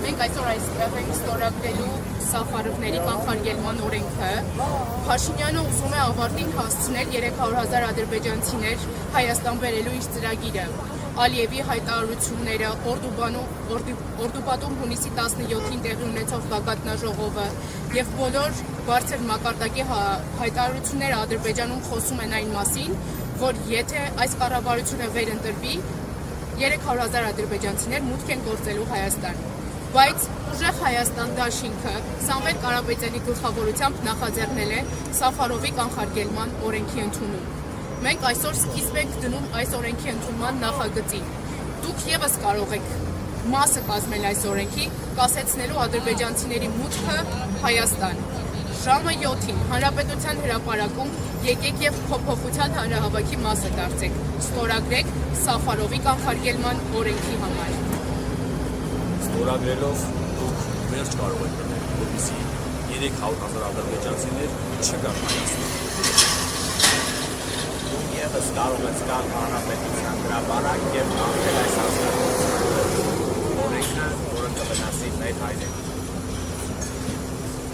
Մենք այսօր այստեղ ենք ստորագրելու Սաֆարովների կանխարգելման օրենքը։ Փաշինյանը ուզում է ավարտին հասցնել 300,000 ադրբեջանցիներ Հայաստան բերելու իր ծրագիրը։ Ալիևի հայտարարությունները, Օրդուբադում հունիսի 17-ին տեղի ունեցող գագաթնաժողովը եւ բոլոր բարձր մակարդակի հայտարարությունները Ադրբեջանում խոսում են այն մասին, որ եթե այս կառավարությունը վերընտրվի, 300,000 ադրբեջանցիներ մուտք են գործելու Հայաստան։ Բայց ուժեղ Հայաստան դաշինքը Սամվել Կարապետյանի գլխավորությամբ նախաձեռնել է Սաֆարովի կանխարգելման օրենքի ընդունում։ Մենք այսօր սկիզբ ենք դնում այս օրենքի ընդունման նախագծին։ Դուք ևս կարող եք մասը կազմել այս օրենքի, կասեցնելու ադրբեջանցիների մուտքը Հայաստան։ Ժամը 7-ին Հանրապետության հրապարակում եկեք եւ փոփոխության հանրահավաքի մասը դարձեք։ Ստորագրեք Սաֆարովի կանխարգելման օրենքի համար։ Ստորագրելով դուք վերջ կարող եք դնել, որպեսզի 300,000 ադրբեջանցիներ չգան Հայաստան։ Եվս կարող եք գալ հանրապետության հրապարակ եւ կանխել այս հաստատությունը։ Օրենքը, որը կվնասի մեր հայրենիքը։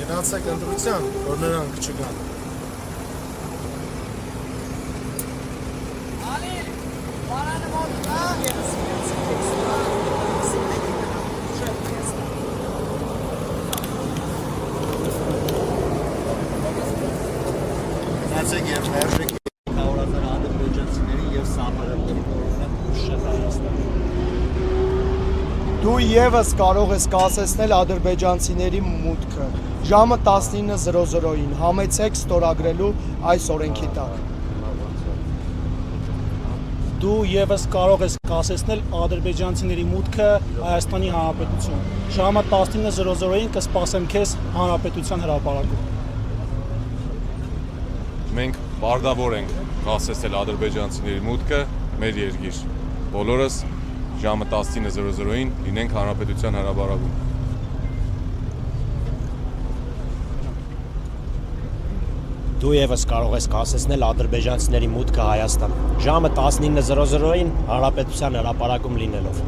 Գնացեք ընտրության, որ նրանք չգան։ Գնացեք եւ մերժեք 300,000 ադրբեջանցիների եւ Սաֆարովների օրենքը ուշ Հայաստան։ Դու ևս կարող ես կասեցնել ադրբեջանցիների մուտքը։ Ժամը 19:00-ին համեցեք ստորագրելու այս օրենքի տակ։ Դու ևս կարող ես կասեցնել ադրբեջանցիների մուտքը Հայաստանի Հանրապետություն։ Ժամը 19:00-ին կսպասեմ քեզ Հանրապետության հրապարակում։ Մենք պարտավոր ենք կասեցնել ադրբեջանցիների մուտքը մեր երկիր։ Բոլորս ժամը 19:00-ին լինենք Հանրապետության հրապարակում։ Դու ևս կարող ես կասեցնել ադրբեջանցիների մուտքը Հայաստան։ Ժամը 19:00-ին Հանրապետության հրապարակում լինելով։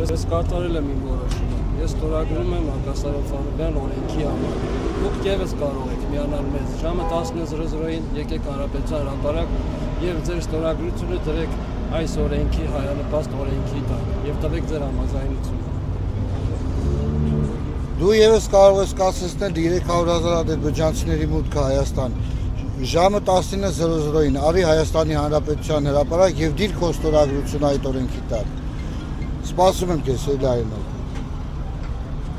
Ես կատարել եմ իմ որոշումը։ Ես ստորագրում եմ Սաֆարովյան օրենքի համար։ Դուք ևս կարող եք միանալ մեզ։ Ժամը 19:00-ին եկեք Հանրապետության հրապարակ եւ ձեր ստորագրությունը դրեք այս օրենքի հայանպաստ օրենքի տակ եւ տվեք ձեր համաձայնությունը։ Դու ևս կարող ես կասեցնել 300,000 ադրբեջանցիների մուտքը Հայաստան։ Ժամը 19:00-ին արի Հայաստանի Հանրապետության հրապարակ եւ դիր քո ստորագրությունը այդ օրենքի տակ։ Սպասում եմ քեզ, Սելայինով։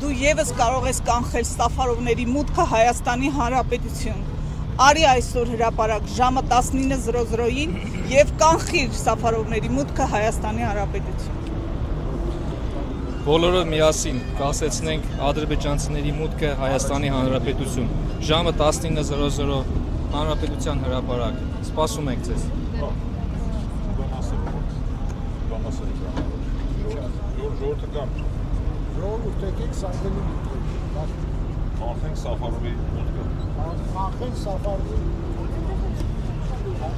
Դու ևս կարող ես կանխել Սաֆարովների մուտքը Հայաստանի Հանրապետություն։ Արի այսօր հրապարակ ժամը 19:00-ին եւ կանխիր Սաֆարովների մուտքը Հայաստանի Հանրապետություն։ Բոլորը միասին կասեցնենք ադրբեջանցիների մուտքը Հայաստանի Հանրապետություն։ Ժամը 19:00 Հանրապետության հրապարակ։ Սպասում ենք ձեզ։ Ժողովուրդ եկեք Սամվելի Կանխենք Սաֆարովի մուտքը։ կանխենք Սաֆարովի։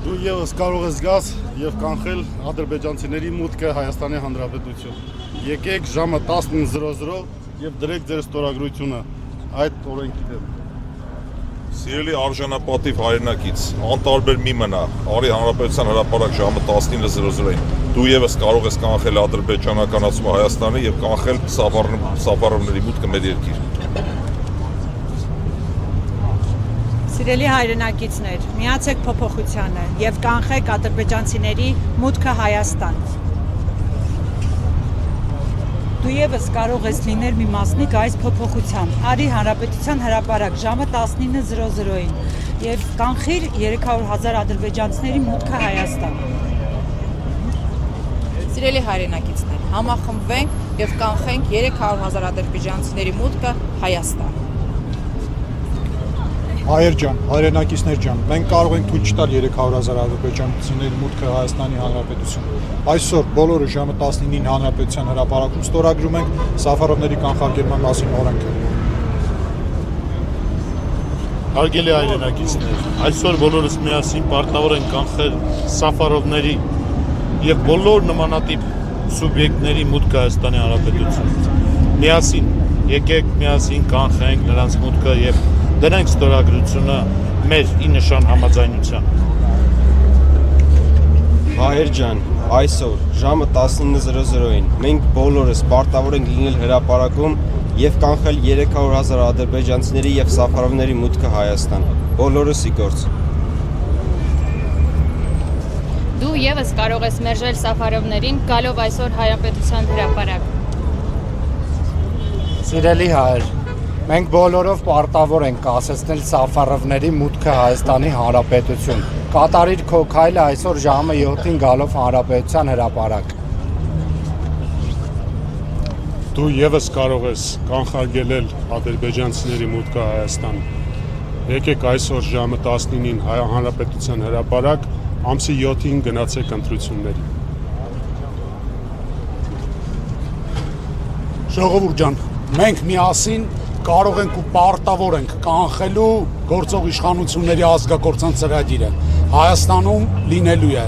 Դու ևս կարող ես գաս եւ կանխել ադրբեջանցիների մուտքը Հայաստանի Հանրապետություն։ Եկեք ժամը 19:00 եւ դրեք ձեր ստորագրությունը այդ օրենքի դեմ։ Սիրելի արժանապատիվ հայրենակից, անտարբեր մի մնա, արի Հանրապետության հրապարակ ժամը 19:00-ին։ Դու ևս կարող ես կանխել ադրբեջանականացումը Հայաստանի եւ կանխել Սաֆարովների մուտքը մեր երկիր։ Սիրելի հայրենակիցներ, միացեք փոփոխությանը եւ կանխեք ադրբեջանցիների մուտքը Հայաստան։ Դու ևս կարող ես լինել մի մասնիկ այս փոփոխության։ Արի Հանրապետության հրապարակ ժամը 19:00-ին եւ կանխիր 300,000 ադրբեջանցիների մուտքը Հայաստան։ Սիրելի հայրենակիցներ, համախմբվենք եւ կանխենք 300,000 ադրբեջանցիների մուտքը Հայաստան։ Հայեր ջան, հայրենակիցներ ջան, մենք կարող ենք թույլ չտալ 300,000 ադրբեջանցիների մուտքը Հայաստանի Հանրապետություն։ Այսօր բոլորը ժամը 19-ին Հանրապետության հրապարակում ստորագրում ենք Սաֆարովների կանխարգելման մասին օրենքը։ Հարգելի հայրենակիցներ, այսօր բոլորս միասին պարտավոր ենք կանխել Սաֆարովների եւ բոլոր նմանատիպ սուբյեկտների մուտքը Հայաստանի Հանրապետություն։ Միասին, եկեք միասին կանխենք նրանց մուտքը եւ դնենք ստորագրությունը մեր ի նշան համաձայնության։ Հայեր ջան, այսօր ժամը 19:00-ին մենք բոլորս պարտավոր ենք լինել հրապարակում եւ կանխել 300,000 ադրբեջանցիների եւ սաֆարովների մուտքը Հայաստան։ Բոլորս ի գործ։ Դու եւս կարող ես մերժել սաֆարովներին գալով այսօր Հանրապետության հրապարակ։ Սիրելի հայեր, մենք բոլորով պարտավոր ենք կասեցնել սաֆարովների մուտքը Հայաստանի Հանրապետություն։ Կատարիր քո քայլը այսօր ժամը 7-ին գալով Հանրապետության հրապարակ։ Դու եւս կարող ես կանխարգելել ադրբեջանցիների մուտքը Հայաստան։ Եկեք այսօր ժամը 19-ին Հանրապետության հրապարակ, ամսի 7-ին գնացեք ընտրությունների։ Ժողովուրդ ջան, մենք միասին կարող ենք ու պարտավոր ենք կանխելու գործող իշխանությունների ազգակործան ծրագիրը։ Հայաստանում լինելու է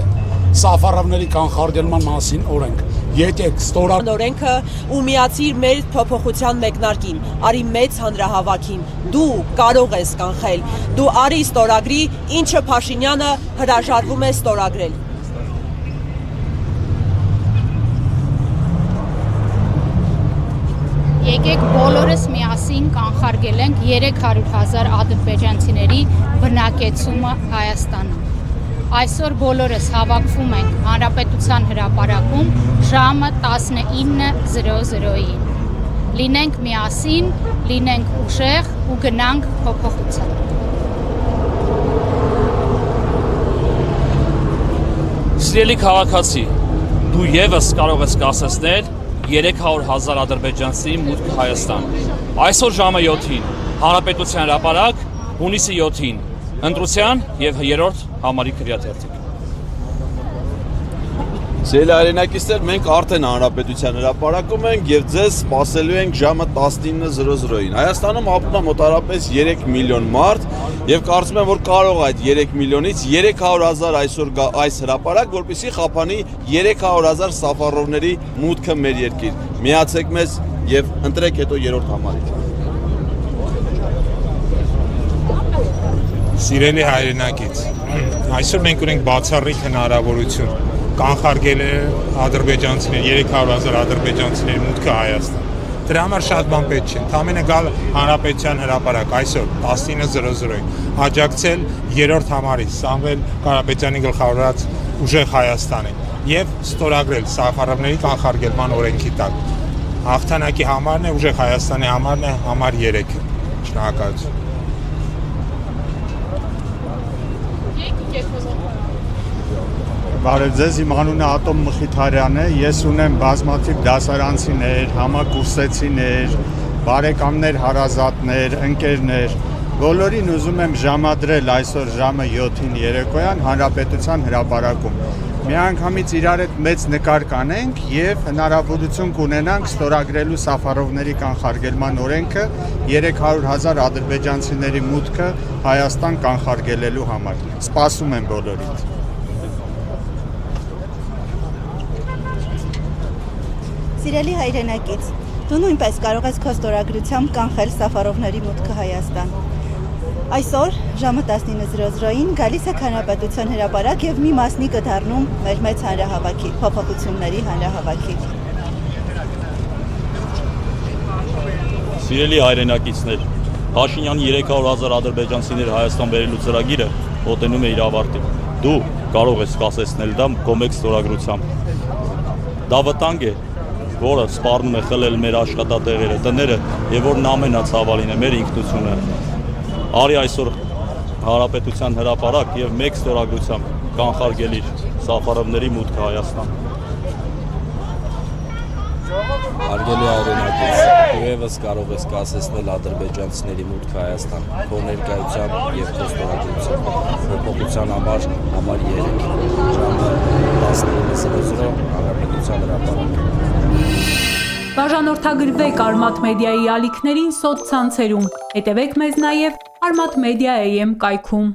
սաֆարովների կանխարգելման մասին օրենք։ Եկեք ստորագրենք օրենքը ու միացիր մեր փոփոխության մեկնարկին, արի մեծ հանրահավաքին։ Դու կարող ես կանխել։ Դու արի ստորագրի, ինչը Փաշինյանը հրաժարվում է ստորագրել։ Եկեք բոլորս միասին կանխարգելենք 300,000 ադրբեջանցիների բնակեցումը Հայաստանում։ Այսօր բոլորս հավաքվում ենք Հանրապետության հրապարակում ժամը 19:00-ին։ Լինենք միասին, լինենք ուժեղ ու գնանք փոփոխության։ Սիրելի քաղաքացի, դու եւս կարող ես կասեցնել 300,000 ադրբեջանցի մուտք Հայաստան։ Այսօր ժամը 7-ին Հանրապետության հրապարակ, հունիսի 7-ին ընտրության եւ 3-րդ համարի քրեաթերթիկ։ Սիրելի հայրենակիցներ, մենք արդեն Հանրապետության հրապարակում ենք եւ ձեզ սպասելու ենք ժամը 19:00-ին։ Հայաստանում ապրում է մոտարապես 3 միլիոն մարդ եւ կարծում եմ, որ կարող է այդ 3 միլիոնից 300,000 այսօր գա այս հրապարակ, որպեսզի խափանի 300,000 սաֆարովների մուտքը մեր երկիր։ Միացեք մեզ եւ ընտրեք հետո 3-րդ համարին։ Սիրելի հայրենակից, այսօր մենք ունենք բացառիկ հնարավորություն կանխարգել ադրբեջանցիների 300,000 ադրբեջանցիների մուտքը Հայաստան։ Դրա համար շատ բան պետք չէ։ Ընդամենը գալ Հանրապետության հրապարակ այսօր 19:00-ին, աջակցել 3-րդ համարին, Սամվել Կարապետյանի գլխավորած ուժեղ Հայաստանին եւ ստորագրել սաֆարովների կանխարգելման օրենքի տակ։ Հաղթանակի համարն է, ուժեղ Հայաստանի համարն է, համար 3-ը։ Շնորհակալություն։ Բարև ձեզ, իմ անունը Ատոմ Մխիթարյան է, ես ունեմ բազմաթիվ դասարանցիներ, համակուրսեցիներ, բարեկամներ, հարազատներ, ընկերներ, բոլորին ուզում եմ ժամադրել այսօր ժամը 7-ին երեկոյան Հանրապետության հրապարակում։ Միանգամից իրար հետ մեծ նկար կանենք եւ հնարավորություն կունենանք ստորագրելու սաֆարովների կանխարգելման օրենքը 300,000 ադրբեջանցիների մուտքը Հայաստան կանխարգելելու համար։ Սպասում եմ բոլորիդ։ Սիրելի հայրենակից, դու նույնպես կարող ես քո ստորագրությամբ կանխել սաֆարովների մուտքը Հայաստան։ Այսօր ժամը 19:00-ին գալիս եք Հանրապետության հրապարակ եւ մի մասնի կդառնում մեր մեծ հանրահավաքի, փոփոխությունների հանրահավաքի։ Սիրելի հայրենակիցներ, Փաշինյանի 300,000 ադրբեջանցիներ Հայաստան բերելու ծրագիրը մոտենում է իր ավարտին։ Դու կարող ես կասեցնել դա քո մեկ ստորագրությամբ։ Դա վտանգ է, որը սպառնում է խլել մեր աշխատատեղերը, տները եւ որն ամենացավալին է մեր ինքնությունը։ Արի այսօր Հանրապետության հրապարակ եւ մեկ ստորագրությամբ կանխարգելիր սաֆարովների մուտքը Հայաստան։ Հարգելի հայրենակից, դու եւս կարող ես կասեցնել ադրբեջանցիների մուտքը Հայաստան, քո ներկայությամբ եւ քո ստորագրությամբ։ Փոփոխության համար 3 ժամը 19:00 Հանրապետության հրապարակ։ Բաժանորդագրվեք Արմաթ մեդիայի ալիքներին սոցցանցերում։ Հետևեք մեզ նաև Արմաթ Մեդիա AM կայքում։